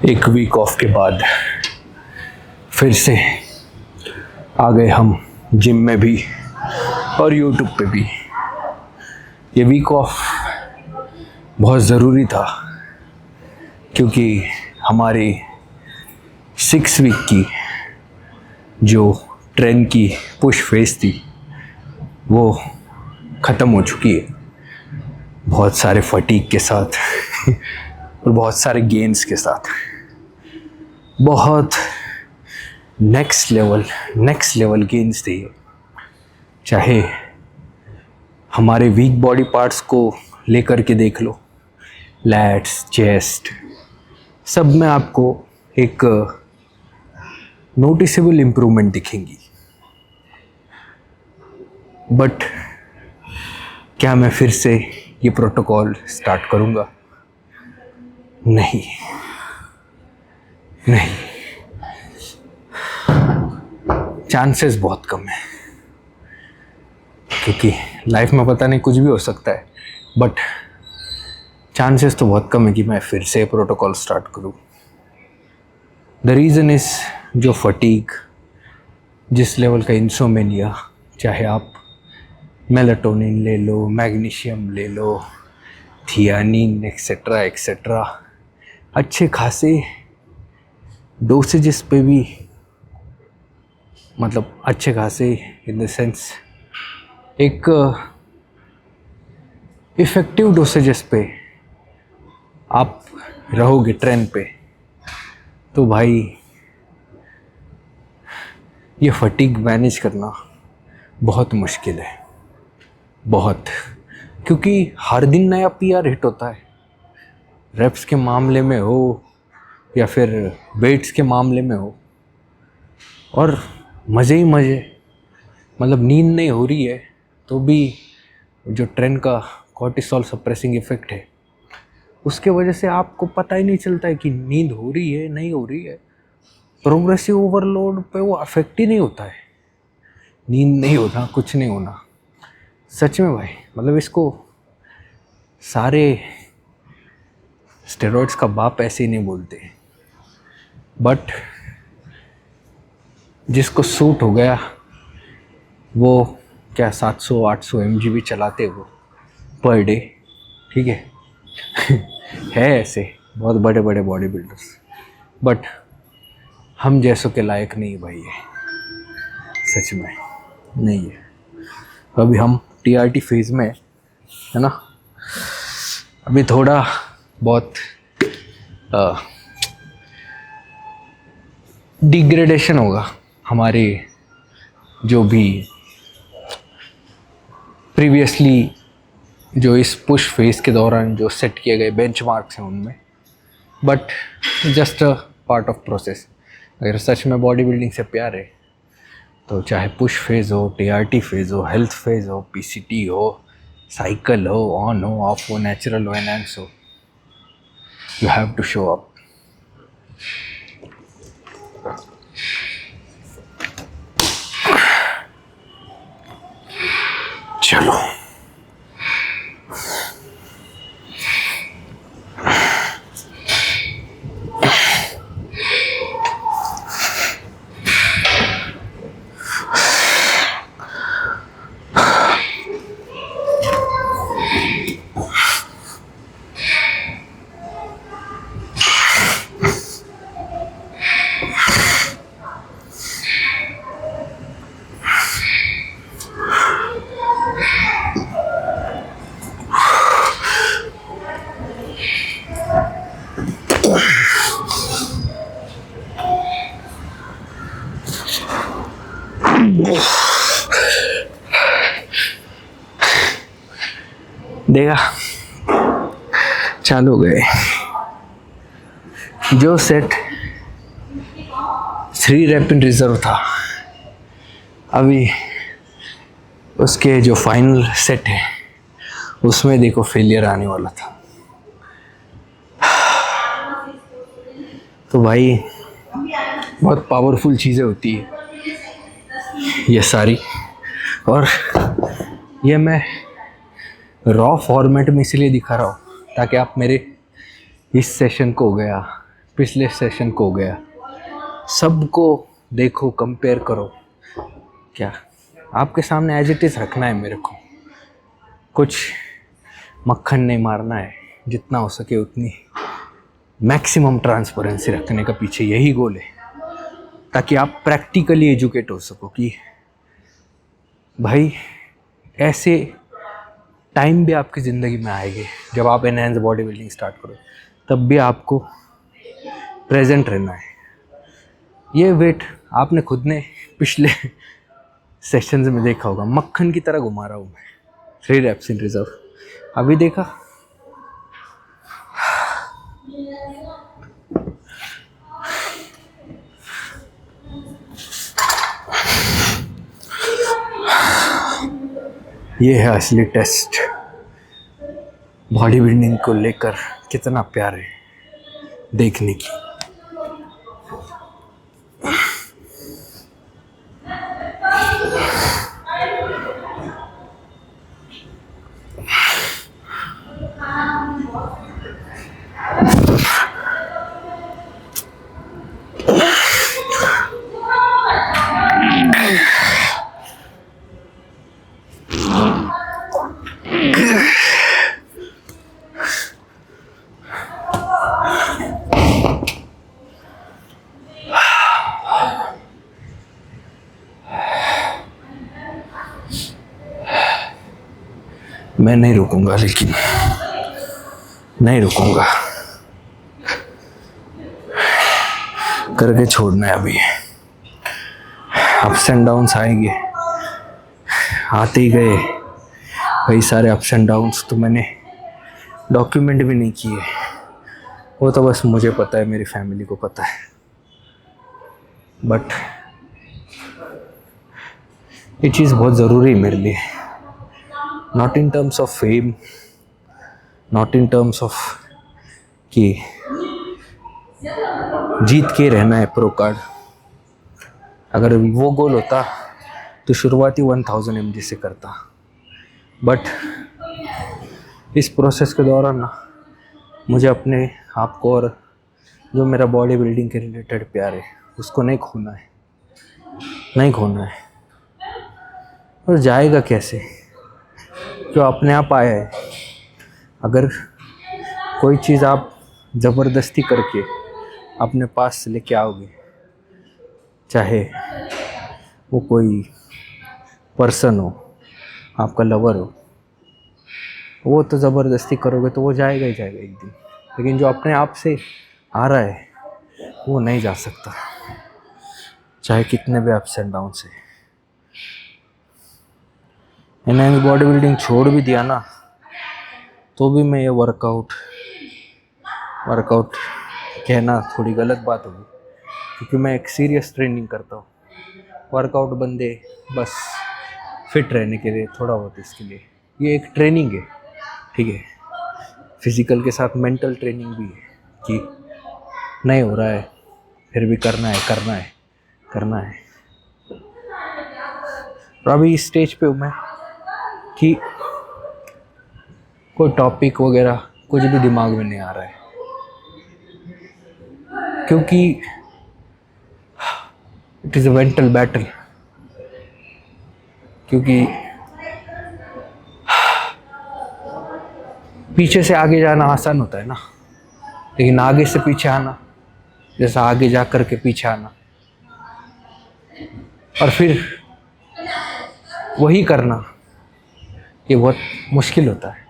एक week of के बाद फिर से आ गए हम जिम में भी और यूट्यूब पे भी। ये वीक ऑफ बहुत ज़रूरी था क्योंकि हमारी 6 वीक की जो ट्रेंड की पुश फेज थी वो ख़त्म हो चुकी है, बहुत सारे फटीग के साथ और बहुत सारे गेन्स के साथ। बहुत नेक्स्ट लेवल गेन्स थे। चाहे हमारे वीक बॉडी पार्ट्स को लेकर के देख लो, लैट्स, चेस्ट, सब में आपको एक नोटिसेबल इम्प्रूवमेंट दिखेंगी। बट क्या मैं फिर से ये प्रोटोकॉल स्टार्ट करूँगा? नहीं, चांसेस बहुत कम है क्योंकि लाइफ में पता नहीं कुछ भी हो सकता है, बट चांसेस तो बहुत कम है कि मैं फिर से प्रोटोकॉल स्टार्ट करूँ। द रीज़न इज़ जो फटीग, जिस लेवल का इंसोमेनिया, चाहे आप मेलाटोनिन ले लो, मैग्नीशियम ले लो, थियानिन एक्सेट्रा एक्सेट्रा, अच्छे खासे डोसेजेस पे भी, मतलब अच्छे खासे इन द सेंस एक इफ़ेक्टिव डोसेजेस पे आप रहोगे ट्रेंड पे, तो भाई ये फटीग मैनेज करना बहुत मुश्किल है, बहुत। क्योंकि हर दिन नया पीआर हिट होता है, रेप्स के मामले में हो या फिर वेट्स के मामले में हो, और मज़े ही मज़े। मतलब नींद नहीं हो रही है तो भी जो ट्रेंड का कॉर्टिसोल सप्रेसिंग इफ़ेक्ट है उसके वजह से आपको पता ही नहीं चलता है कि नींद हो रही है नहीं हो रही है। प्रोग्रेसिव ओवरलोड पे वो अफेक्ट ही नहीं होता है, नींद नहीं होता, कुछ नहीं होना। सच में भाई, मतलब इसको सारे स्टेरॉइड्स का बाप ऐसे ही नहीं बोलते, बट जिसको सूट हो गया वो क्या 700-800 mg भी चलाते हो पर डे, ठीक है। है ऐसे बहुत बड़े बड़े बॉडी बिल्डर्स, बट हम जैसों के लायक नहीं भाई, ये सच में नहीं है। अभी हम टीआरटी फेज़ में है ना, अभी थोड़ा बहुत डिग्रेडेशन होगा हमारे जो भी प्रीवियसली जो इस पुश फेज़ के दौरान जो सेट किए गए बेंचमार्क्स हैं उनमें, but just a part of process. अगर सच में बॉडी बिल्डिंग से प्यार है तो चाहे पुश फेज़ हो, टीआरटी फेज़ हो, हेल्थ फेज़ हो, पीसीटी हो, साइकिल हो, ऑन हो, ऑफ हो, नेचुरल हो, एनहांस हो, you have to show up. चलो देखा, चालू हो गए। जो सेट 3 रेप इन रिजर्व था, अभी उसके जो फाइनल सेट है उसमें देखो फेलियर आने वाला था। तो भाई बहुत पावरफुल चीज़ें होती है ये सारी, और ये मैं रॉ फॉर्मेट में इसलिए दिखा रहा हूँ ताकि आप मेरे इस सेशन को हो गया पिछले सेशन को हो गया। सबको देखो, कंपेयर करो। क्या आपके सामने एज इट इज़ रखना है मेरे को, कुछ मक्खन नहीं मारना है, जितना हो सके उतनी मैक्सिमम ट्रांसपेरेंसी रखने का पीछे यही गोल है, ताकि आप प्रैक्टिकली एजुकेट हो सको कि भाई ऐसे टाइम भी आपकी ज़िंदगी में आएंगे जब आप एनहेंस बॉडी बिल्डिंग स्टार्ट करो, तब भी आपको प्रेजेंट रहना है। ये वेट आपने खुद ने पिछले सेशंस में देखा होगा, मक्खन की तरह घुमा रहा हूँ मैं 3 reps इन रिजर्व। अभी देखा, ये है असली टेस्ट बॉडी बिल्डिंग को लेकर, कितना प्यार है देखने की। मैं नहीं रुकूंगा, लेकिन नहीं रुकूंगा, करके छोड़ना है। अभी अप्स एंड डाउन्स आएंगे, आते ही गए कई सारे अप्स एंड डाउन्स, तो मैंने डॉक्यूमेंट भी नहीं किए। वो तो बस मुझे पता है, मेरी फैमिली को पता है। बट ये चीज़ बहुत ज़रूरी है मेरे लिए, not in terms of fame, not in terms of कि जीत के रहना है प्रो कार्ड। अगर वो गोल होता तो शुरुआती 1000 mg से करता। बट इस प्रोसेस के दौरान ना मुझे अपने आप को और जो मेरा बॉडी बिल्डिंग के रिलेटेड प्यार है उसको नहीं खोना है, नहीं खोना है। और जाएगा कैसे, जो अपने आप आया है। अगर कोई चीज़ आप ज़बरदस्ती करके अपने पास से लेके आओगे, चाहे वो कोई पर्सन हो, आपका लवर हो, वो तो ज़बरदस्ती करोगे तो वो जाएगा ही जाएगा एक दिन। लेकिन जो अपने आप से आ रहा है वो नहीं जा सकता, चाहे कितने भी अप्स एंड डाउन से। एनहांस बॉडी बिल्डिंग छोड़ भी दिया ना, तो भी मैं ये वर्कआउट कहना थोड़ी गलत बात होगी, क्योंकि मैं एक सीरियस ट्रेनिंग करता हूँ। वर्कआउट बंदे बस फिट रहने के लिए, थोड़ा बहुत इसके लिए, ये एक ट्रेनिंग है, ठीक है। फिज़िकल के साथ मेंटल ट्रेनिंग भी है कि नहीं हो रहा है फिर भी करना है, करना है, करना है। और अभी इस स्टेज पे हूँ मैं कि कोई टॉपिक वगैरह कुछ भी दिमाग में नहीं आ रहा है, क्योंकि it is a mental battle. क्योंकि पीछे से आगे जाना आसान होता है ना, लेकिन आगे से पीछे आना, जैसा आगे जा कर के पीछे आना और फिर वही करना, ये बहुत मुश्किल होता है।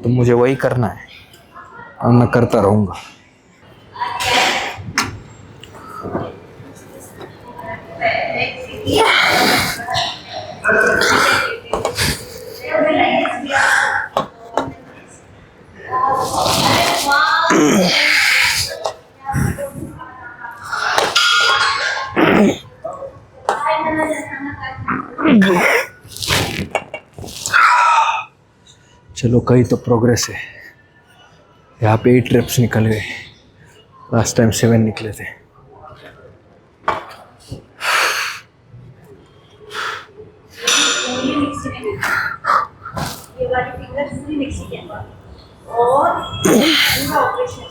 तो मुझे वही करना है और मैं करता रहूँगा। चलो, कहीं तो प्रोग्रेस है। यहाँ पे 8 reps निकल गए, लास्ट टाइम 7 निकले थे। ये वाली फिंगर पूरी मिक्सी के अंदर और पूरा ऑपरेशन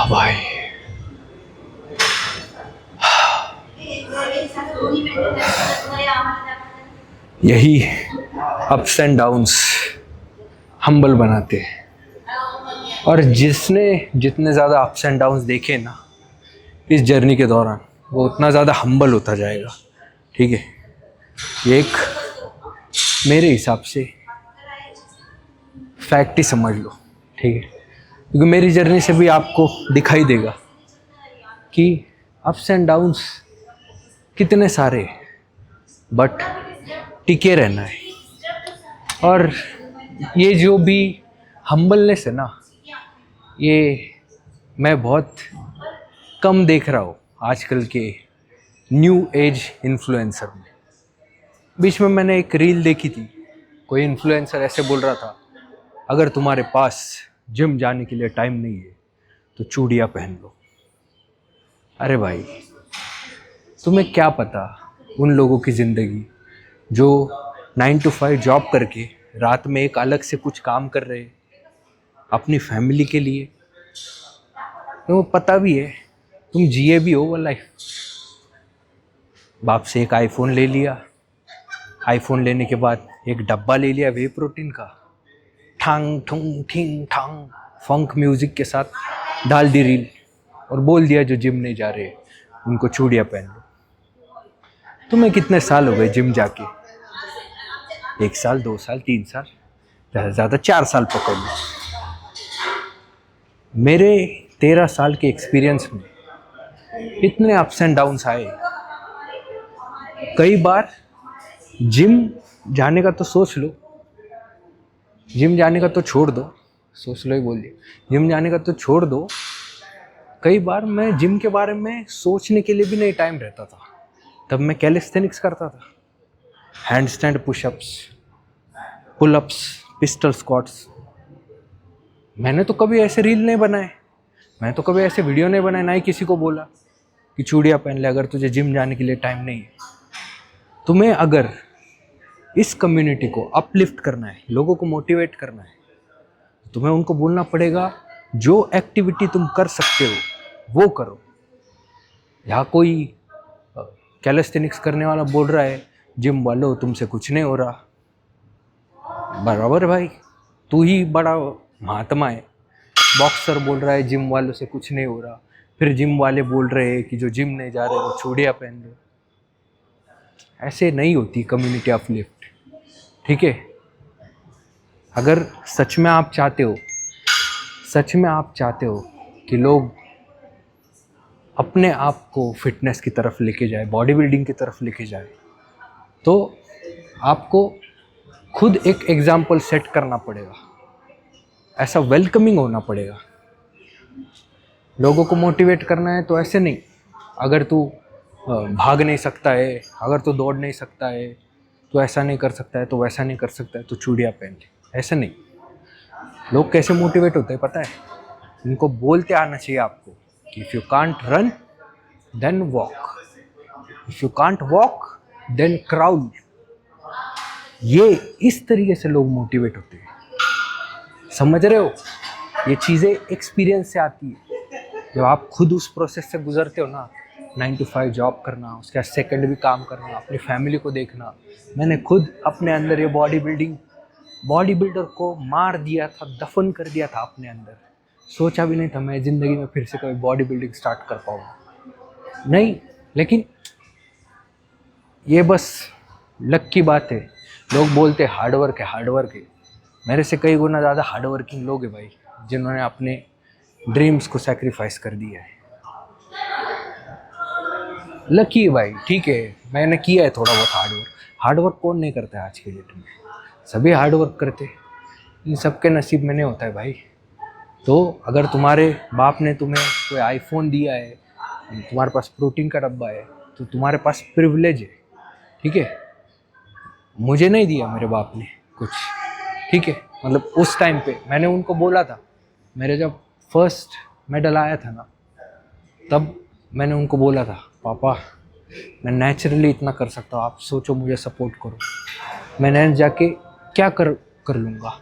भाई यही अप्स एंड डाउन्स हम्बल बनाते हैं। और जिसने जितने ज़्यादा अप्स एंड डाउन्स देखे ना इस जर्नी के दौरान, वो उतना ज़्यादा हम्बल होता जाएगा। ठीक है, ये एक मेरे हिसाब से फैक्ट ही समझ लो। ठीक है, क्योंकि मेरी जर्नी से भी आपको दिखाई देगा कि अप्स एंड डाउन्स कितने सारे, बट टिके रहना है। और ये जो भी हम्बलनेस है ना, ये मैं बहुत कम देख रहा हूँ आजकल के न्यू एज इन्फ्लुएंसर में। बीच में मैंने एक रील देखी थी, कोई इन्फ्लुएंसर ऐसे बोल रहा था, अगर तुम्हारे पास जिम जाने के लिए टाइम नहीं है तो चूड़ियाँ पहन लो। अरे भाई, तुम्हें क्या पता उन लोगों की ज़िंदगी जो 9 to 5 जॉब करके रात में एक अलग से कुछ काम कर रहे अपनी फैमिली के लिए, तो पता भी है तुम जिए भी हो वो लाइफ। बाप से एक आईफोन ले लिया, आईफोन लेने के बाद एक डब्बा ले लिया वे प्रोटीन का, ठांग ठुंग ठिंग ठांग फंक म्यूजिक के साथ डाल दी रील और बोल दिया जो जिम नहीं जा रहे उनको चूड़ियाँ पहन लो। तुम्हें कितने साल हो गए जिम जाके? 1 साल, 2 साल, 3 साल, ज़्यादा से ज़्यादा 4 साल पकड़ लो। मेरे 13 साल के एक्सपीरियंस में इतने अप्स एंड डाउन्स आए। कई बार जिम जाने का तो सोच लो, जिम जाने का तो छोड़ दो, सोच लो ही बोल दिया, जिम जाने का तो छोड़ दो। कई बार मैं जिम के बारे में सोचने के लिए भी नहीं टाइम रहता था। तब मैं कैलिस्थेनिक्स करता था, hand stand pushups, pullups, pistol squats. मैंने तो कभी ऐसे रील नहीं बनाए, मैं तो कभी ऐसे वीडियो नहीं बनाए, ना ही किसी को बोला कि चूड़ियाँ पहन ले अगर तुझे जिम जाने के लिए टाइम नहीं है। तुम्हें अगर इस कम्युनिटी को अपलिफ्ट करना है, लोगों को मोटिवेट करना है, तुम्हें उनको बोलना पड़ेगा जो एक्टिविटी तुम कर सकते हो वो करो। यहाँ कोई कैलिस्थेनिक्स करने वाला बोल रहा है जिम वालों तुमसे कुछ नहीं हो रहा, बराबर भाई, तू ही बड़ा महात्मा है। बॉक्सर बोल रहा है जिम वालों से कुछ नहीं हो रहा, फिर जिम वाले बोल रहे हैं कि जो जिम नहीं जा रहे वो चूड़ियाँ पहन लो। ऐसे नहीं होती कम्युनिटी अपलिफ्ट। ठीक है, अगर सच में आप चाहते हो, सच में आप चाहते हो कि लोग अपने आप को फिटनेस की तरफ लेके जाए, बॉडी बिल्डिंग की तरफ लेके जाए, तो आपको खुद एक एग्जाम्पल सेट करना पड़ेगा। ऐसा वेलकमिंग होना पड़ेगा। लोगों को मोटिवेट करना है तो ऐसे नहीं, अगर तू भाग नहीं सकता है, अगर तू दौड़ नहीं सकता है, तो ऐसा नहीं कर सकता है, तो वैसा नहीं कर सकता है, तो चूड़ियाँ पहन ले, ऐसा नहीं। लोग कैसे मोटिवेट होते हैं पता है? इनको बोलते आना चाहिए आपको कि if you can't run then walk, if you can't walk then crawl. ये इस तरीके से लोग मोटिवेट होते हैं, समझ रहे हो? ये चीज़ें एक्सपीरियंस से आती है। जब आप खुद उस प्रोसेस से गुजरते हो ना, 9 to 5 जॉब करना, उसके बाद सेकंड भी काम करना, अपनी फैमिली को देखना। मैंने खुद अपने अंदर ये बॉडी बिल्डर को मार दिया था, दफन कर दिया था अपने अंदर। सोचा भी नहीं था मैं ज़िंदगी में फिर से कभी बॉडी बिल्डिंग स्टार्ट कर पाऊँगा, नहीं। लेकिन ये बस लक की बात है। लोग बोलते हार्डवर्क है, हार्डवर्क है। मेरे से कई गुना ज़्यादा हार्डवर्किंग लोग हैं भाई, जिन्होंने अपने ड्रीम्स को सैक्रिफाइस कर दिया है। लकी है भाई, ठीक है, मैंने किया है थोड़ा बहुत हार्डवर्क। हार्डवर्क कौन नहीं करता है आज के डेट में? सभी हार्डवर्क करते हैं, इन सबके नसीब में नहीं होता है भाई। तो अगर तुम्हारे बाप ने तुम्हें कोई आईफोन दिया है, तुम्हारे पास प्रोटीन का डब्बा है तो तुम्हारे पास प्रिविलेज है, ठीक है। मुझे नहीं दिया मेरे बाप ने कुछ, ठीक है। मतलब उस टाइम पे मैंने उनको बोला था, मेरे जब फर्स्ट मेडल आया था ना, तब मैंने उनको बोला था, पापा मैं नेचुरली इतना कर सकता हूँ, आप सोचो मुझे सपोर्ट करो। मैंने जाके क्या कर लूँगा,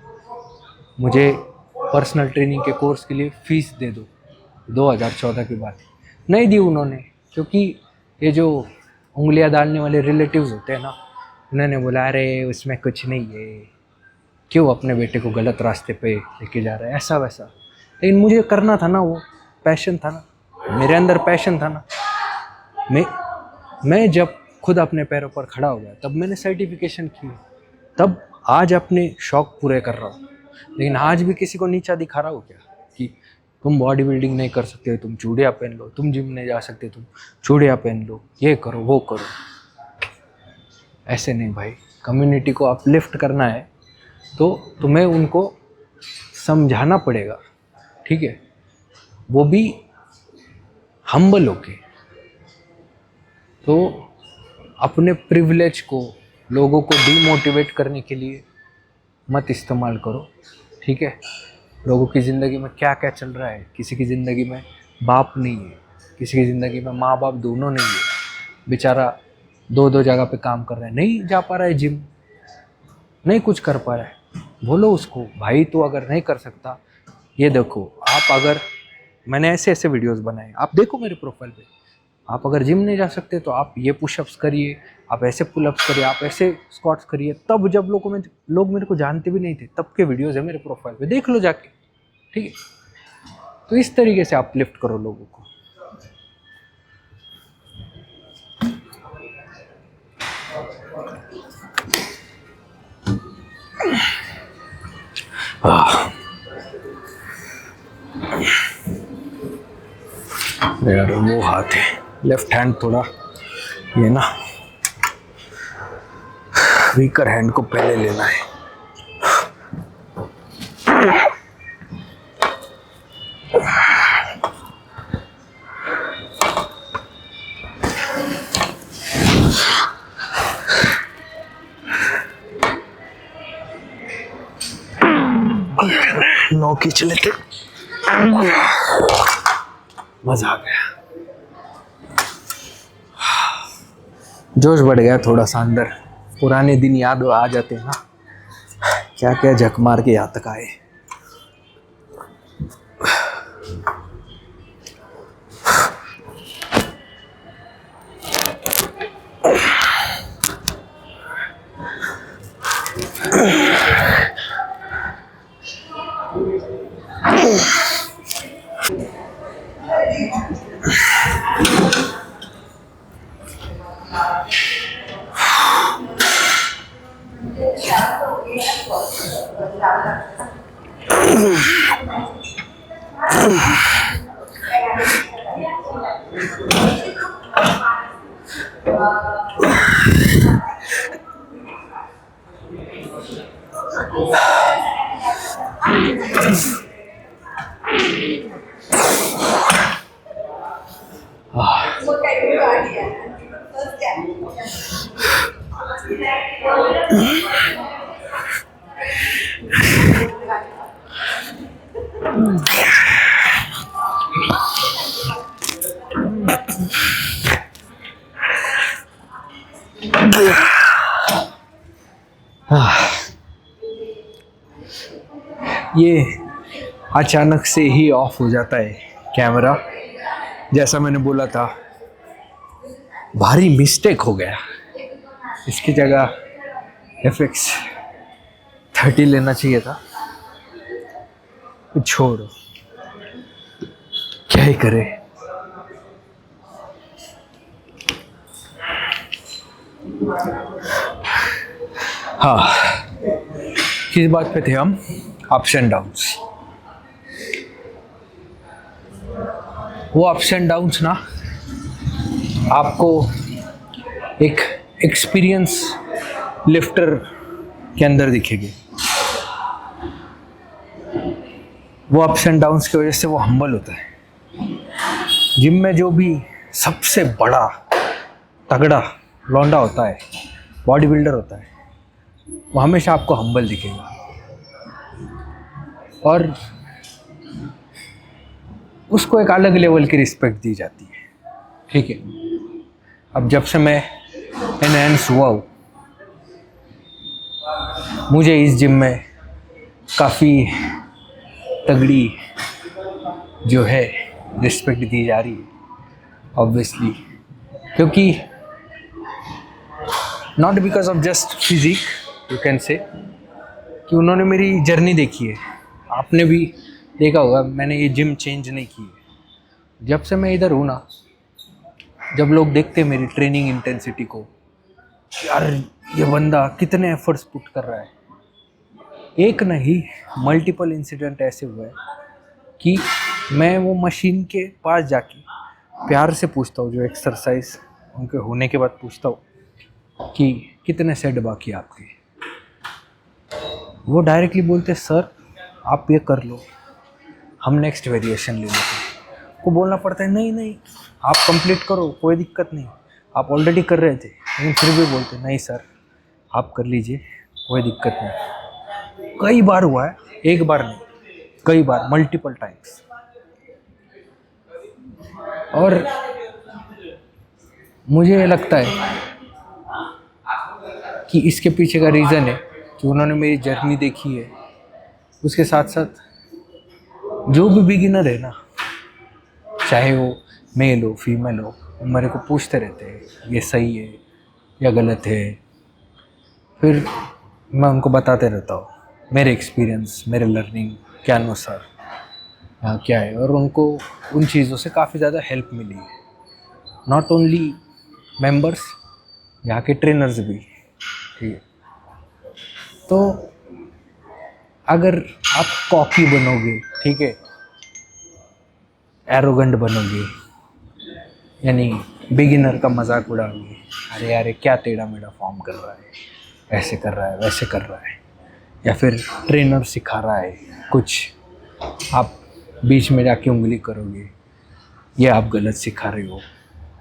मुझे पर्सनल ट्रेनिंग के कोर्स के लिए फ़ीस दे दो। 2014 की बात है, नहीं दी उन्होंने, क्योंकि ये जो उंगलियां डालने वाले रिलेटिव्स होते हैं ना, उन्होंने बोला अरे उसमें कुछ नहीं है, क्यों अपने बेटे को गलत रास्ते पे लेके जा रहा है, ऐसा वैसा। लेकिन मुझे करना था ना, वो पैशन था ना, मेरे अंदर पैशन था ना। मैं जब खुद अपने पैरों पर खड़ा हो गया, तब मैंने सर्टिफिकेशन की, तब आज अपने शौक पूरे कर रहा हूँ। लेकिन आज भी किसी को नीचा दिखा रहा हो क्या, कि तुम बॉडी बिल्डिंग नहीं कर सकते, तुम चूड़ियाँ पहन लो, तुम जिम नहीं जा सकते, तुम चूड़ियाँ पहन लो, ये करो वो करो। ऐसे नहीं भाई, कम्युनिटी को अपलिफ्ट करना है तो तुम्हें उनको समझाना पड़ेगा, ठीक है, वो भी हम्बल होके। तो अपने प्रिविलेज को लोगों को डीमोटिवेट करने के लिए मत इस्तेमाल करो, ठीक है। लोगों की ज़िंदगी में क्या क्या चल रहा है, किसी की ज़िंदगी में बाप नहीं है, किसी की ज़िंदगी में माँ बाप दोनों नहीं है, बेचारा दो जगह पे काम कर रहा है, नहीं जा पा रहा है जिम, नहीं कुछ कर पा रहा है। बोलो उसको, भाई तो अगर नहीं कर सकता, ये देखो आप, अगर मैंने ऐसे ऐसे वीडियोस बनाए, आप देखो मेरे प्रोफाइल पे, आप अगर जिम नहीं जा सकते तो आप ये पुशअप्स करिए, आप ऐसे पुलअप्स करिए, आप ऐसे स्क्वाट्स करिए। तब जब लोग मेरे को जानते भी नहीं थे, तब के वीडियोस है मेरे प्रोफाइल पे, देख लो जाके, ठीक है। तो इस तरीके से आप लिफ्ट करो लोगों को। यार वो हाथ है, लेफ्ट हैंड थोड़ा ये ना, वीकर हैंड को पहले लेना है। नौ खींच लेते, मजा आ गया, जोश बढ़ गया थोड़ा सा अंदर, पुराने दिन याद आ जाते हैं ना, क्या क्या झक मार के यहाँ तक आए। ये अचानक से ही ऑफ हो जाता है कैमरा, जैसा मैंने बोला था, भारी मिस्टेक हो गया। इसकी जगह FX30 लेना चाहिए था, छोड़ो, क्या ही करे। हाँ, किस बात पे थे हम, अप्स एंड डाउन्स। वो अप्स एंड डाउन्स ना आपको एक एक्सपीरियंस लिफ्टर के अंदर दिखेगी। वो अप्स एंड डाउन्स की वजह से वो हम्बल होता है। जिम में जो भी सबसे बड़ा तगड़ा लौंडा होता है, बॉडी बिल्डर होता है, वो हमेशा आपको हम्बल दिखेगा और उसको एक अलग लेवल की रिस्पेक्ट दी जाती है। ठीक है, अब जब से मैं एनहेंस हुआ हूँ, मुझे इस जिम में काफ़ी तगड़ी जो है रिस्पेक्ट दी जा रही है, ऑब्वियसली, क्योंकि not because of just physique, you can say, कि उन्होंने मेरी जर्नी देखी है। आपने भी देखा होगा, मैंने ये जिम चेंज नहीं की है। जब से मैं इधर हूँ ना, जब लोग देखते हैं मेरी ट्रेनिंग इंटेंसिटी को, यार ये बंदा कितने एफर्ट्स पुट कर रहा है, एक नहीं मल्टीपल इंसिडेंट ऐसे हुए कि मैं वो मशीन के पास जाके प्यार से पूछता हूँ, जो एक्सरसाइज उनके होने के बाद पूछता हूँ कि कितने सेट बाकी आपके, वो डायरेक्टली बोलते सर आप ये कर लो, हम नेक्स्ट वेरिएशन ले लेते हैं। को बोलना पड़ता है नहीं नहीं आप कंप्लीट करो, कोई दिक्कत नहीं, आप ऑलरेडी कर रहे थे, लेकिन फिर भी बोलते नहीं सर आप कर लीजिए, कोई दिक्कत नहीं। कई बार हुआ है, एक बार नहीं, कई बार, मल्टीपल टाइम्स। और मुझे ये लगता है कि इसके पीछे का रीज़न है कि उन्होंने मेरी जर्नी देखी है। उसके साथ साथ जो भी बिगिनर है ना, चाहे वो मेल हो फीमेल हो, वो मेरे को पूछते रहते हैं ये सही है या गलत है, फिर मैं उनको बताते रहता हूँ मेरे एक्सपीरियंस, मेरे लर्निंग के अनुसार यहाँ क्या है, और उनको उन चीज़ों से काफ़ी ज़्यादा हेल्प मिली है। नॉट ओनली मेंबर्स, यहाँ के ट्रेनर्स भी। ठीक है, तो अगर आप कॉकी बनोगे, ठीक है, एरोगेंट बनोगे, यानी बिगिनर का मजाक उड़ाओगे, अरे यार क्या टेढ़ा मेढ़ा फॉर्म कर रहा है, ऐसे कर रहा है वैसे कर रहा है, या फिर ट्रेनर सिखा रहा है कुछ, आप बीच में जाके उंगली करोगे, ये आप गलत सिखा रहे हो,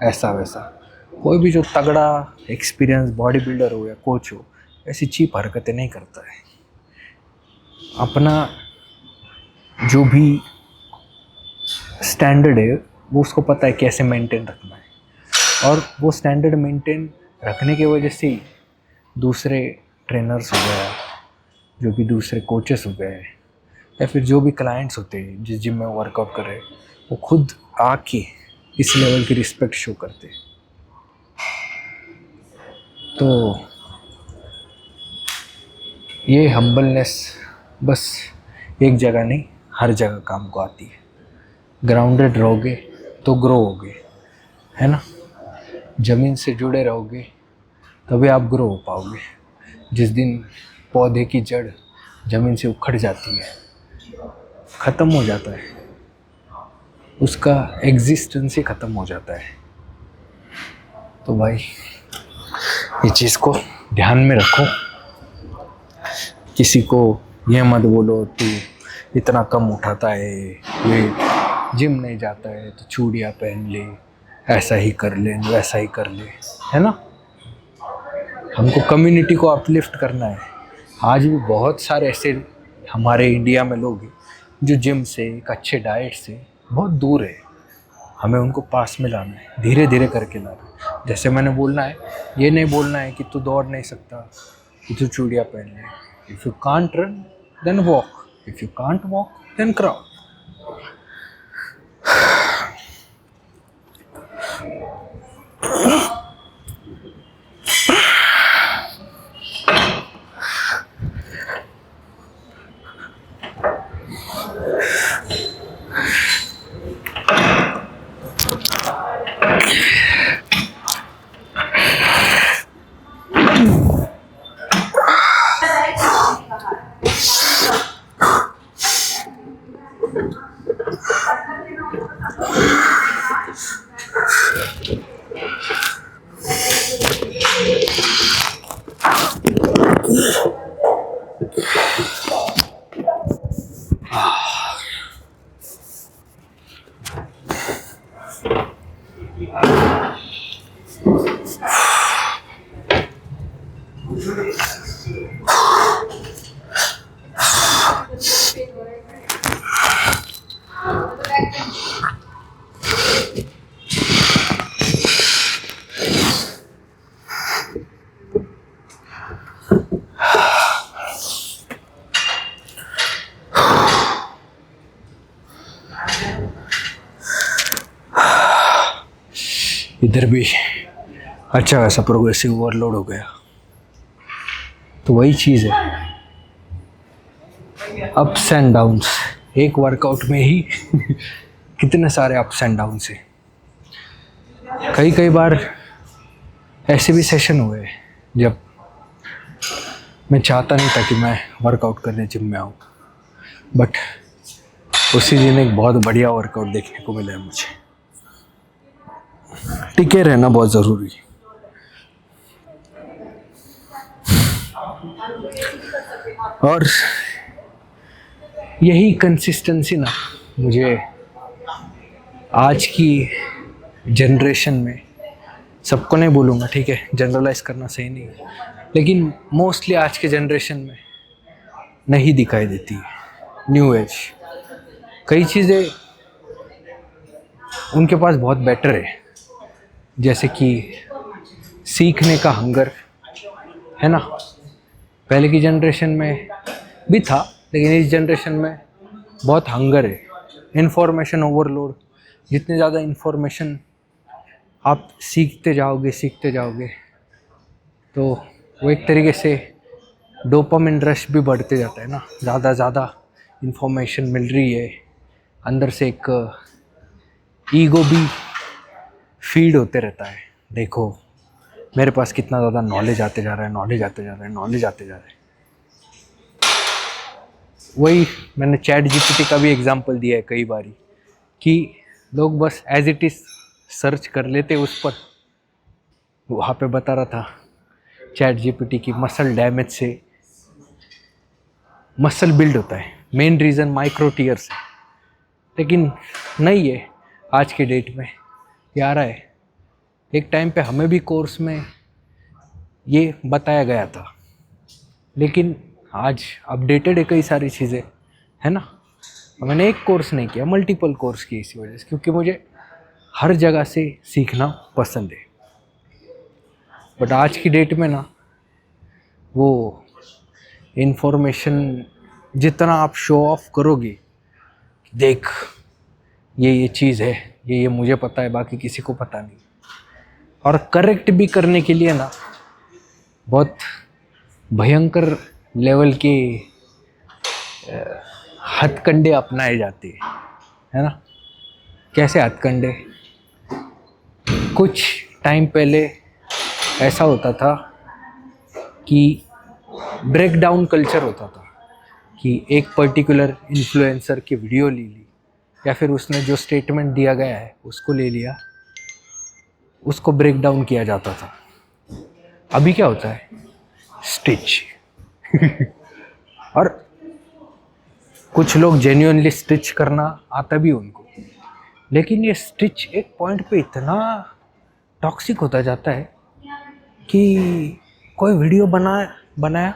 ऐसा वैसा। कोई भी जो तगड़ा एक्सपीरियंस बॉडी बिल्डर हो या कोच हो, ऐसी चीप हरकतें नहीं करता है। अपना जो भी स्टैंडर्ड है वो उसको पता है कैसे मेंटेन रखना है, और वो स्टैंडर्ड मेंटेन रखने की वजह से ही दूसरे ट्रेनर्स हो गए, जो भी दूसरे कोचेस हो गए, या फिर जो भी क्लाइंट्स होते हैं जिस जिम में वर्कआउट कर रहे हैं, वो खुद आके इस लेवल की रिस्पेक्ट शो करते हैं। तो ये हम्बलनेस बस एक जगह नहीं, हर जगह काम को आती है। ग्राउंडेड रहोगे तो ग्रो होगे, है ना, ज़मीन से जुड़े रहोगे तभी आप ग्रो हो पाओगे। जिस दिन पौधे की जड़ ज़मीन से उखड़ जाती है, ख़त्म हो जाता है, उसका एग्जिस्टेंस ही ख़त्म हो जाता है। तो भाई ये चीज़ को ध्यान में रखो, किसी को ये मत बोलो तू इतना कम उठाता है, ये जिम नहीं जाता है तो चूड़ियाँ पहन ले, ऐसा ही कर ले वैसा ही कर ले, है ना। हमको कम्युनिटी को अपलिफ्ट करना है। आज भी बहुत सारे ऐसे हमारे इंडिया में लोग हैं जो जिम से, एक अच्छे डाइट से बहुत दूर है। हमें उनको पास में लाना है, धीरे धीरे करके लाना है। जैसे मैंने बोलना है, ये नहीं बोलना है कि तू दौड़ नहीं सकता, कि तू चूड़ियाँ पहन ले। If you can't run then walk, if you can't walk then crawl. इधर भी अच्छा खासा प्रोग्रेसिव ओवरलोड हो गया। तो वही चीज़ है, अप्स एंड डाउन्स। एक वर्कआउट में ही कितने सारे अप्स एंड डाउन्स है। कई बार ऐसे भी सेशन हुए जब मैं चाहता नहीं था कि मैं वर्कआउट करने जिम में आऊँ, बट उसी दिन एक बहुत बढ़िया वर्कआउट देखने को मिला है मुझे। टिके रहना बहुत ज़रूरी है। और यही कंसिस्टेंसी ना मुझे आज की जनरेशन में, सबको नहीं बोलूँगा, ठीक है, जनरलाइज करना सही नहीं है, लेकिन मोस्टली आज के जनरेशन में नहीं दिखाई देती है। न्यू एज कई चीज़ें उनके पास बहुत बेटर है, जैसे कि सीखने का हंगर है ना। पहले की जनरेशन में भी था, लेकिन इस जनरेशन में बहुत हंगर है। इन्फॉर्मेशन ओवरलोड, जितनी ज़्यादा इन्फॉर्मेशन आप सीखते जाओगे तो वो एक तरीके से डोपामिन रश भी बढ़ते जाता है ना। ज़्यादा इन्फॉर्मेशन मिल रही है, अंदर से एक ईगो भी फीड होते रहता है। देखो मेरे पास कितना ज़्यादा नॉलेज आते जा रहा है। वही मैंने चैट जीपीटी का भी एग्जांपल दिया है कई बारी कि लोग बस एज इट इज़ सर्च कर लेते उस पर। वहाँ पे बता रहा था चैट जीपीटी की मसल डैमेज से मसल बिल्ड होता है, मेन रीज़न माइक्रो टीयर्स है। लेकिन नहीं है, आज के डेट में ये आ रहा है। एक टाइम पे हमें भी कोर्स में ये बताया गया था, लेकिन आज अपडेटेड है कई सारी चीज़ें, है ना। मैंने एक कोर्स नहीं किया, मल्टीपल कोर्स किए इसी वजह से, क्योंकि मुझे हर जगह से सीखना पसंद है। बट आज की डेट में ना वो इन्फॉर्मेशन जितना आप शो ऑफ करोगे, देख ये चीज़ है, ये मुझे पता है, बाकी किसी को पता नहीं, और करेक्ट भी करने के लिए ना बहुत भयंकर लेवल के हथकंडे अपनाए जाते हैं, है ना। कैसे हथकंडे? कुछ टाइम पहले ऐसा होता था कि ब्रेक डाउन कल्चर होता था कि एक पर्टिकुलर इन्फ्लुएंसर की वीडियो ले ली, या फिर उसने जो स्टेटमेंट दिया गया है उसको ले लिया, उसको ब्रेक डाउन किया जाता था। अभी क्या होता है? स्टिच और कुछ लोग जेन्युइनली स्टिच करना आता भी उनको, लेकिन ये स्टिच एक पॉइंट पे इतना टॉक्सिक होता जाता है कि कोई वीडियो बनाया,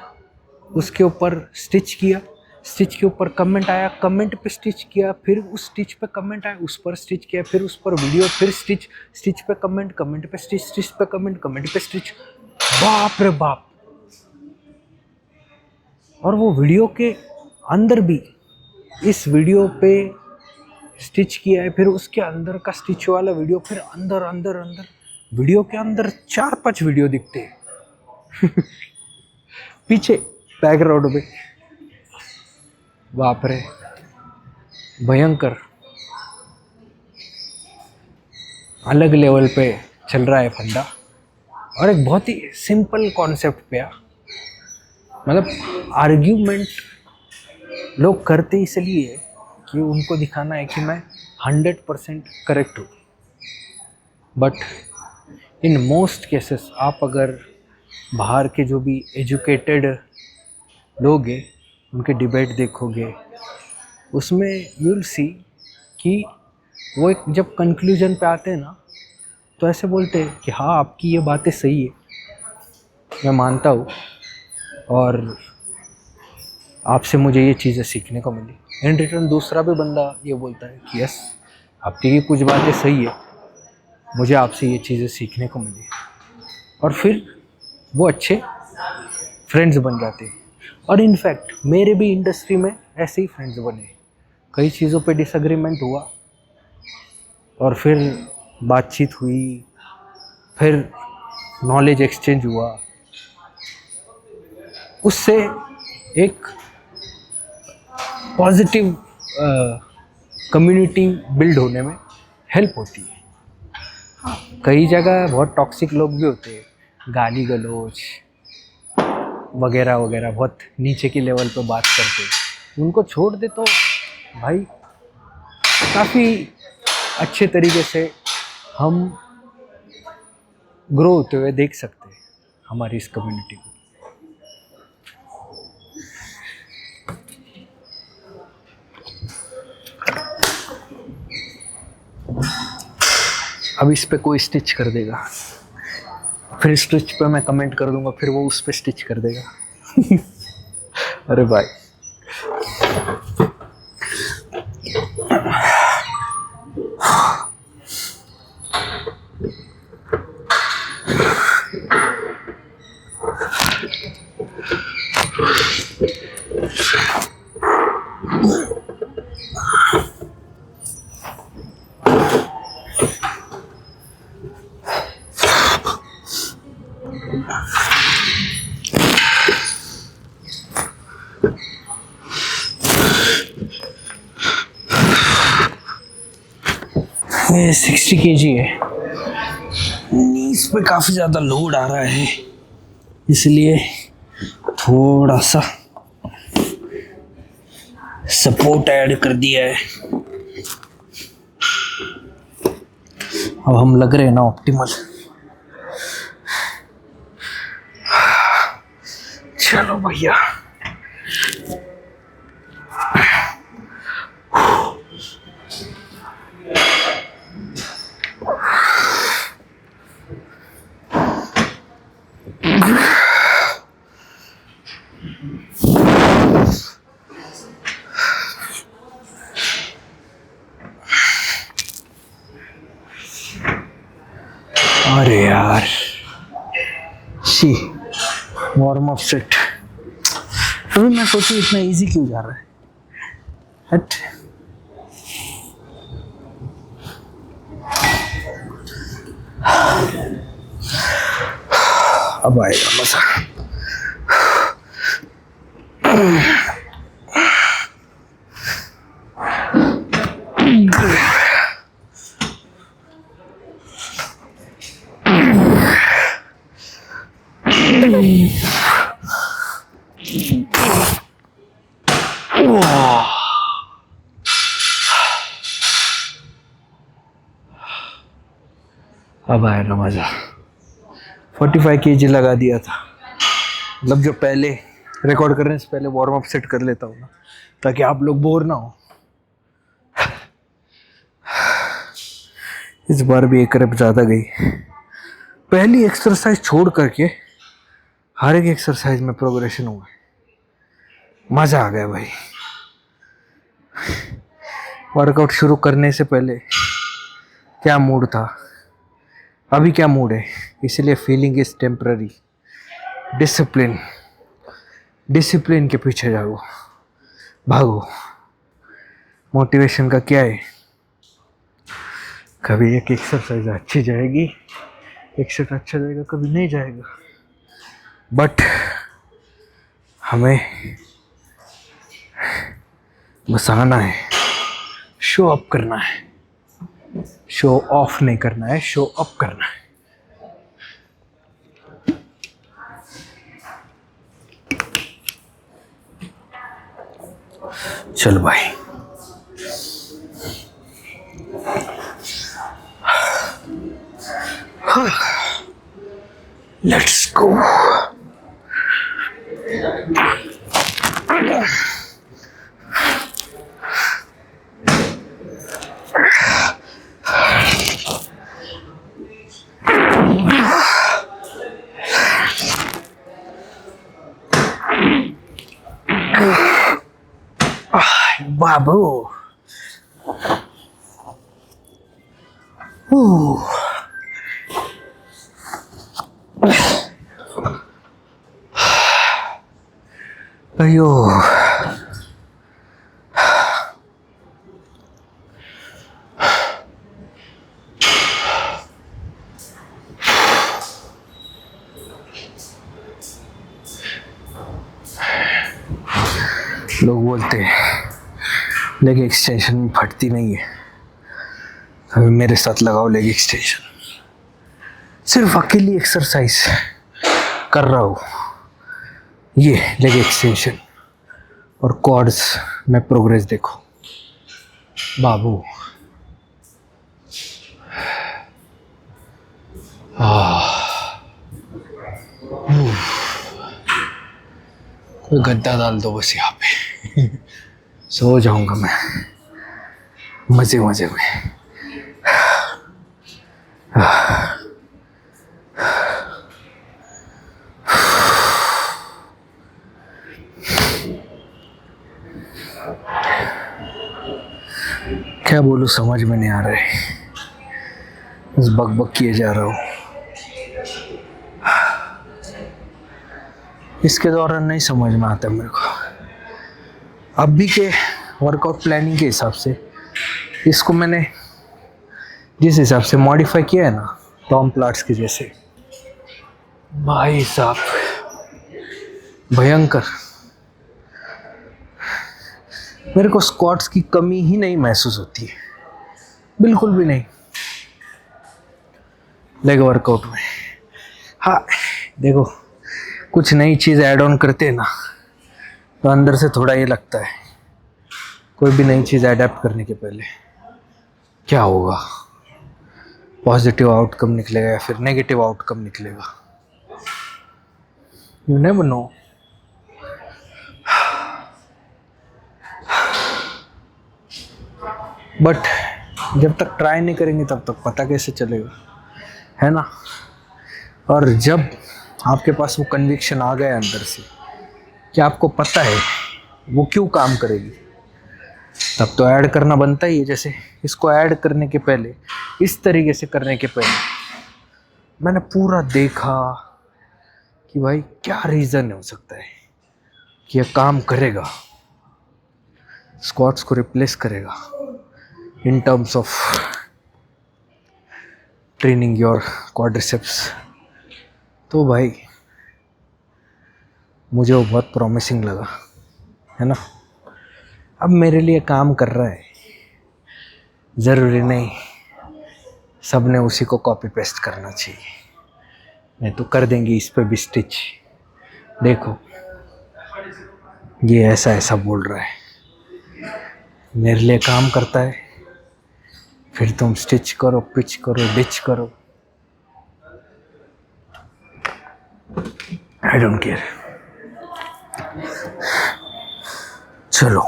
उसके ऊपर स्टिच किया, स्टिच के ऊपर कमेंट आया, कमेंट पे स्टिच किया, फिर उस स्टिच पे कमेंट आया, उस पर स्टिच किया, फिर उस पर वीडियो, फिर स्टिच पे कमेंट, कमेंट पे स्टिच, स्टिच पे कमेंट, कमेंट पे स्टिच। बाप रे बाप। और वो वीडियो के अंदर भी इस वीडियो पे स्टिच किया है, फिर उसके अंदर का स्टिच वाला वीडियो, फिर अंदर वीडियो के अंदर 4-5 वीडियो दिखते हैं पीछे बैकग्राउंड में। बाप रे, भयंकर अलग लेवल पे चल रहा है फंडा। और एक बहुत ही सिंपल कॉन्सेप्ट पे मतलब आर्ग्यूमेंट लोग करते इसलिए कि उनको दिखाना है कि मैं 100% करेक्ट हूँ। बट इन मोस्ट केसेस आप अगर बाहर के जो भी एजुकेटेड लोग हैं उनके डिबेट देखोगे, उसमें यू विल सी कि वो एक जब कंक्लूजन पे आते हैं ना, तो ऐसे बोलते हैं कि हाँ आपकी ये बातें सही है, मैं मानता हूँ, और आपसे मुझे ये चीज़ें सीखने को मिली। इन रिटर्न दूसरा भी बंदा ये बोलता है कि यस, आपकी ये कुछ बातें सही है, मुझे आपसे ये चीज़ें सीखने को मिली, और फिर वो अच्छे फ्रेंड्स बन जाते हैं। और इनफैक्ट मेरे भी इंडस्ट्री में ऐसे ही फ्रेंड्स बने। कई चीज़ों पे डिसएग्रीमेंट हुआ और फिर बातचीत हुई, फिर नॉलेज एक्सचेंज हुआ, उससे एक पॉजिटिव कम्युनिटी बिल्ड होने में हेल्प होती है। कई जगह बहुत टॉक्सिक लोग भी होते हैं, गाली गलौज वगैरह वगैरह, बहुत नीचे की लेवल पे बात करते हैं। उनको छोड़ दे तो भाई काफ़ी अच्छे तरीके से हम ग्रो होते हुए देख सकते हैं हमारी इस कम्युनिटी को। अब इस पे कोई स्टिच कर देगा, फिर स्टिच पे मैं कमेंट कर दूंगा, फिर वो उस पे स्टिच कर देगा। अरे भाई, ये 60 kg है, नीज पे काफ़ी ज़्यादा लोड आ रहा है, इसलिए थोड़ा सा सपोर्ट ऐड कर दिया है। अब हम लग रहे हैं ना ऑप्टिमल। चलो भैया, अरे यार शी वार्म अप सेट, अभी मैं सोचूं इतना इजी क्यों जा रहा है। हट, अब आएगा मजा। अब आएगा मजा। 45 kg लगा दिया था, मतलब जो पहले रिकॉर्ड करने से पहले वार्म अप सेट कर लेता हूँ ना, ताकि आप लोग बोर ना हो। इस बार भी एक रेप ज़्यादा गई। पहली एक्सरसाइज छोड़ करके हर एक एक्सरसाइज में प्रोग्रेशन हुआ, मज़ा आ गया भाई। वर्कआउट शुरू करने से पहले क्या मूड था, अभी क्या मूड है, इसलिए feeling is temporary. Discipline, discipline के पीछे जाओ, भागो। मोटिवेशन का क्या है, कभी एक एक्सरसाइज अच्छी जाएगी, एक सेट अच्छा जाएगा, कभी नहीं जाएगा, बट हमें बस आना है, शो अप करना है, शो ऑफ नहीं करना है, शो अप करना है। चल भाई, लेट्स गो। बाबू अयो लोग बोलते हैं लेग एक्सटेंशन में फटती नहीं है। अभी मेरे साथ लगाओ लेग एक्सटेंशन। सिर्फ अकेली एक्सरसाइज कर रहा हूँ, ये लेग एक्सटेंशन, और क्वाड्स में प्रोग्रेस देखो बाबू। कोई गद्दा डाल दो बस यहाँ पे, सो जाऊंगा मैं मजे मजे में। क्या बोलूं समझ में नहीं आ रहा है, बस बक किए जा रहा हूँ। इसके दौरान नहीं समझ में आता मेरे को। अभी के वर्कआउट प्लानिंग के हिसाब से इसको मैंने जिस हिसाब से मॉडिफाई किया है ना, टॉम प्लाट्स के जैसे, भाई साहब भयंकर। मेरे को स्क्वाट्स की कमी ही नहीं महसूस होती है, बिल्कुल भी नहीं लेग वर्कआउट में। हाँ देखो, कुछ नई चीज़ ऐड ऑन करते हैं ना तो अंदर से थोड़ा ये लगता है, कोई भी नई चीज़ अडेप्ट करने के पहले क्या होगा, पॉजिटिव आउटकम निकलेगा या फिर नेगेटिव आउटकम निकलेगा, यू नेवर नो। बट जब तक ट्राई नहीं करेंगे तब तक पता कैसे चलेगा, है ना। और जब आपके पास वो कन्विक्शन आ गया अंदर से कि आपको पता है वो क्यों काम करेगी, तब तो ऐड करना बनता ही है। जैसे इसको ऐड करने के पहले, इस तरीके से करने के पहले मैंने पूरा देखा कि भाई क्या रीज़न हो सकता है कि यह काम करेगा, स्क्वाट्स को रिप्लेस करेगा in terms of training your quadriceps. तो भाई मुझे वो बहुत प्रॉमिसिंग लगा, है ना। अब मेरे लिए काम कर रहा है, ज़रूरी नहीं सब ने उसी को कॉपी पेस्ट करना चाहिए, नहीं तो कर देंगे इस पे भी स्टिच। देखो ये ऐसा ऐसा बोल रहा है, मेरे लिए काम करता है, फिर तुम स्टिच करो, पिच करो, डिच करो, आई डोंट केयर। चलो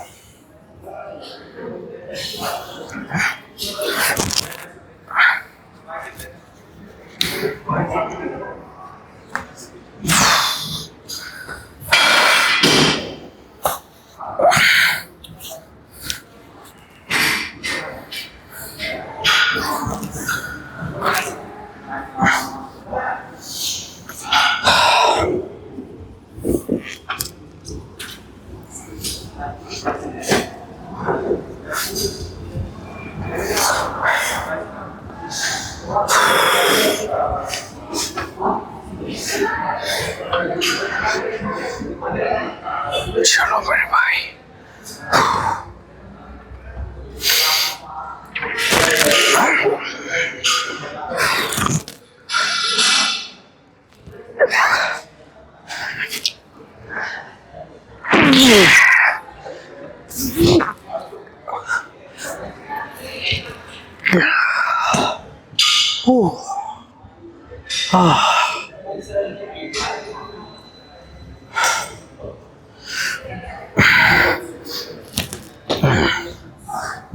चलो मेरे भाई,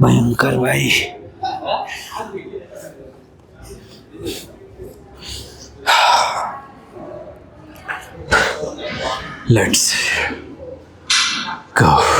भयंकर भाई। Let's go.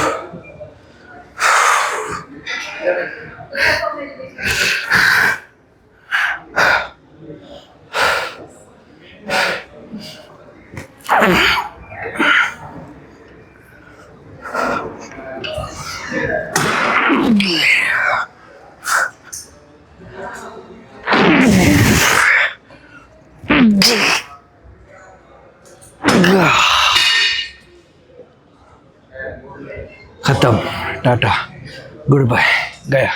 खत्म, टाटा, गुड बाय, गया.